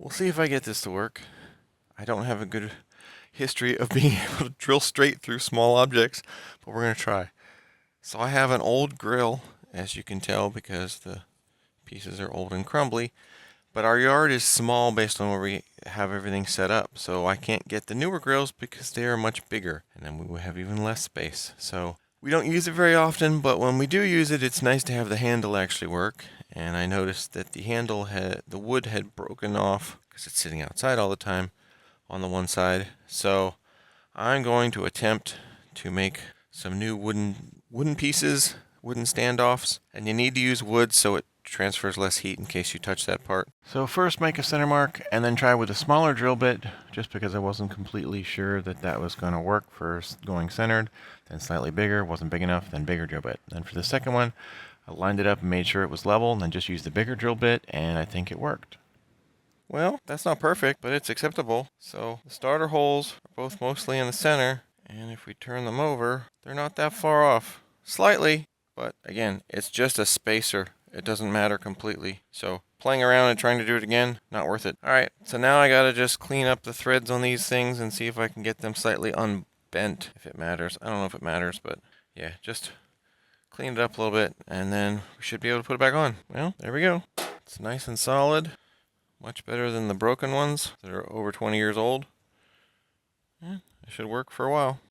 We'll see if I get this to work. I don't have a good history of being able to drill straight through small objects, but we're going to try. So I have an old grill, as you can tell, because the pieces are old and crumbly. But our yard is small based on where we have everything set up, so I can't get the newer grills because they are much bigger, and then we will have even less space. So we don't use it very often, but when we do use it, it's nice to have the handle actually work. And I noticed that the wood had broken off because it's sitting outside all the time on the one side. So I'm going to attempt to make some new wooden pieces, wooden standoffs, and you need to use wood so it transfers less heat in case you touch that part. So first make a center mark and then try with a smaller drill bit, just because I wasn't completely sure that that was going to work for going centered. Then slightly bigger, wasn't big enough, then bigger drill bit. Then for the second one, I lined it up and made sure it was level, and then just used the bigger drill bit, and I think it worked. Well, that's not perfect, but it's acceptable. So the starter holes are both mostly in the center, and if we turn them over, they're not that far off. Slightly, but again, it's just a spacer. It doesn't matter completely. So playing around and trying to do it again, not worth it. Alright, so now I gotta just clean up the threads on these things and see if I can get them slightly unbent, if it matters. I don't know if it matters, but yeah, just clean it up a little bit, and then we should be able to put it back on. Well, there we go. It's nice and solid. Much better than the broken ones that are over 20 years old. Yeah, it should work for a while.